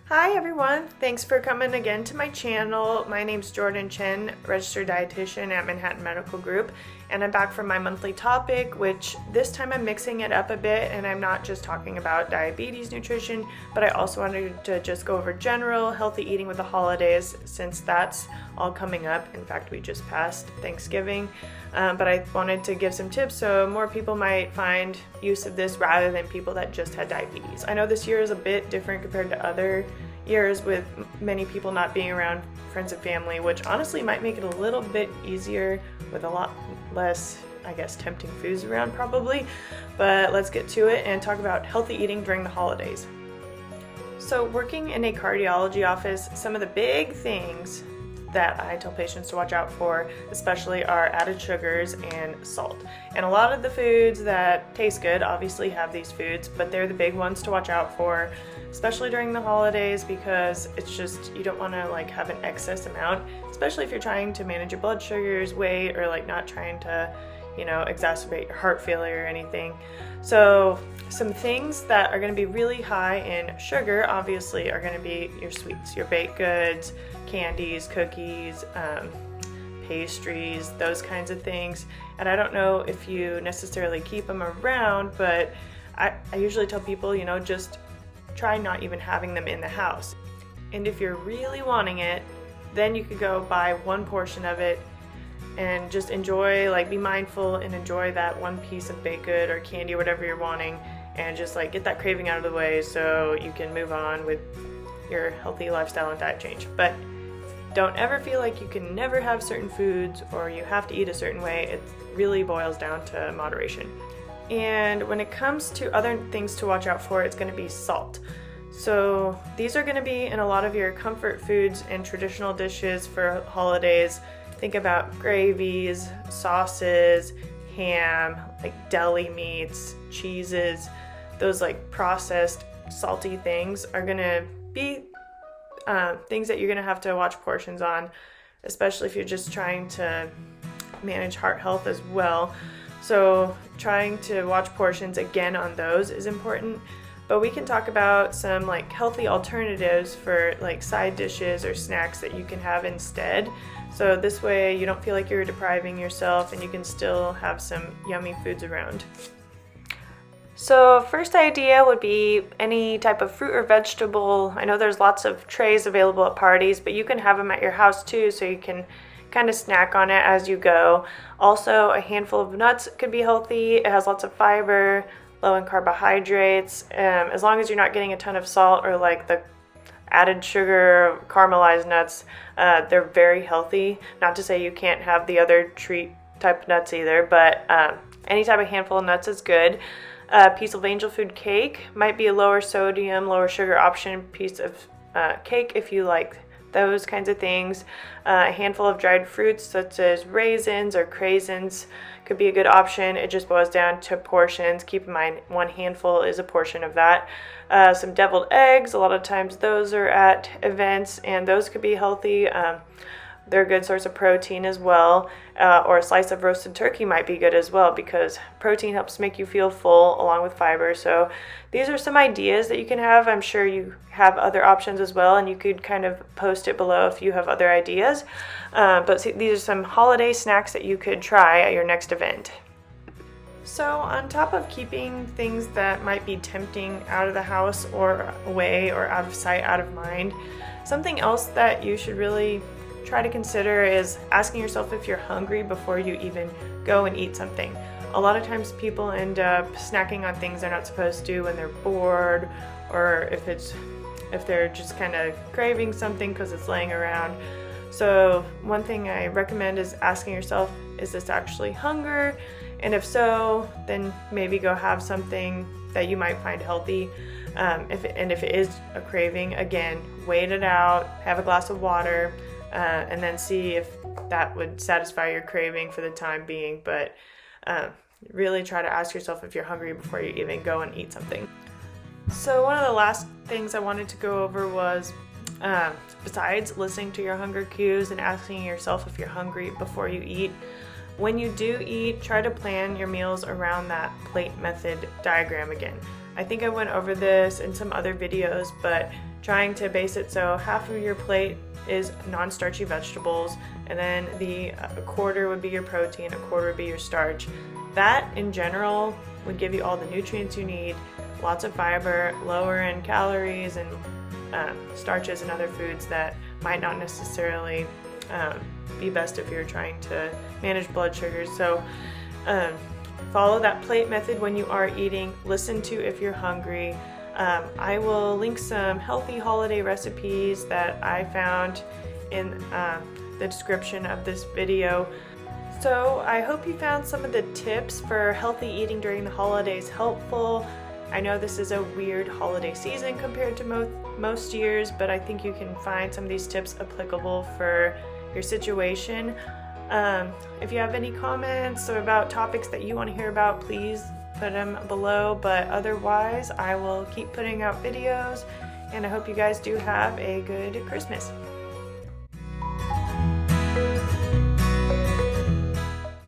Hi everyone, thanks for coming again to my channel. My name's Jordan Chen, registered dietitian at Manhattan Medical Group, and I'm back for my monthly topic, which this time I'm mixing it up a bit and I'm not just talking about diabetes nutrition, but I also wanted to just go over general healthy eating with the holidays since that's all coming up. In fact, we just passed Thanksgiving, but I wanted to give some tips so more people might find use of this rather than people that just had diabetes. I know this year is a bit different compared to other years with many people not being around friends and family, which honestly might make it a little bit easier with a lot less, I guess, tempting foods around probably. But let's get to it and talk about healthy eating during the holidays. So working in a cardiology office, some of the big things that I tell patients to watch out for especially are added sugars and salt. And a lot of the foods that taste good obviously have these foods, but they're the big ones to watch out for, especially during the holidays, because it's just, you don't want to have an excess amount, especially if you're trying to manage your blood sugars, weight, or not trying to exacerbate your heart failure or anything. So some things that are going to be really high in sugar obviously are going to be your sweets, your baked goods, candies, cookies, pastries, those kinds of things. And I don't know if you necessarily keep them around, but I usually tell people, just try not even having them in the house. And if you're really wanting it, then you could go buy one portion of it and just enjoy, be mindful and enjoy that one piece of baked good or candy or whatever you're wanting, and just get that craving out of the way so you can move on with your healthy lifestyle and diet change. But don't ever feel like you can never have certain foods or you have to eat a certain way. It really boils down to moderation. And when it comes to other things to watch out for, it's going to be salt. So these are going to be in a lot of your comfort foods and traditional dishes for holidays. Think about gravies, sauces, ham, deli meats, cheeses. Those processed salty things are going to be things that you're going to have to watch portions on, especially if you're just trying to manage heart health as well. So trying to watch portions again on those is important. But we can talk about some healthy alternatives for side dishes or snacks that you can have instead. So this way you don't feel like you're depriving yourself and you can still have some yummy foods around. So first idea would be any type of fruit or vegetable. I know there's lots of trays available at parties, but you can have them at your house too, so you can kind of snack on it as you go. Also, a handful of nuts could be healthy. It has lots of fiber, low in carbohydrates. As long as you're not getting a ton of salt or the added sugar, caramelized nuts, they're very healthy. Not to say you can't have the other treat type nuts either, but any type of handful of nuts is good. A piece of angel food cake might be a lower sodium, lower sugar option piece of cake if you like those kinds of things. A handful of dried fruits such as raisins or craisins could be a good option. It just boils down to portions. Keep in mind, one handful is a portion of that. Some deviled eggs, a lot of times those are at events and those could be healthy. They're a good source of protein as well. Or a slice of roasted turkey might be good as well because protein helps make you feel full along with fiber. So these are some ideas that you can have. I'm sure you have other options as well, and you could kind of post it below if you have other ideas. But see, these are some holiday snacks that you could try at your next event. So on top of keeping things that might be tempting out of the house or away or out of sight, out of mind, something else that you should really try to consider is asking yourself if you're hungry before you even go and eat something. A lot of times people end up snacking on things they're not supposed to when they're bored, or if they're just kind of craving something because it's laying around. So one thing I recommend is asking yourself, is this actually hunger? And if so, then maybe go have something that you might find healthy. If it is a craving, again, wait it out, have a glass of water, and then see if that would satisfy your craving for the time being. But really try to ask yourself if you're hungry before you even go and eat something. So one of the last things I wanted to go over was, besides listening to your hunger cues and asking yourself if you're hungry before you eat, when you do eat, try to plan your meals around that plate method diagram again. I think I went over this in some other videos, but trying to base it so half of your plate is non-starchy vegetables, and then a quarter would be your protein, a quarter would be your starch. That in general would give you all the nutrients you need, lots of fiber, lower in calories and starches and other foods that might not necessarily be best if you're trying to manage blood sugars. So follow that plate method when you are eating. Listen to if you're hungry. I will link some healthy holiday recipes that I found in the description of this video. So I hope you found some of the tips for healthy eating during the holidays helpful. I know this is a weird holiday season compared to most years, but I think you can find some of these tips applicable for your situation. If you have any comments or about topics that you want to hear about, please put them below, but otherwise I will keep putting out videos, and I hope you guys do have a good Christmas.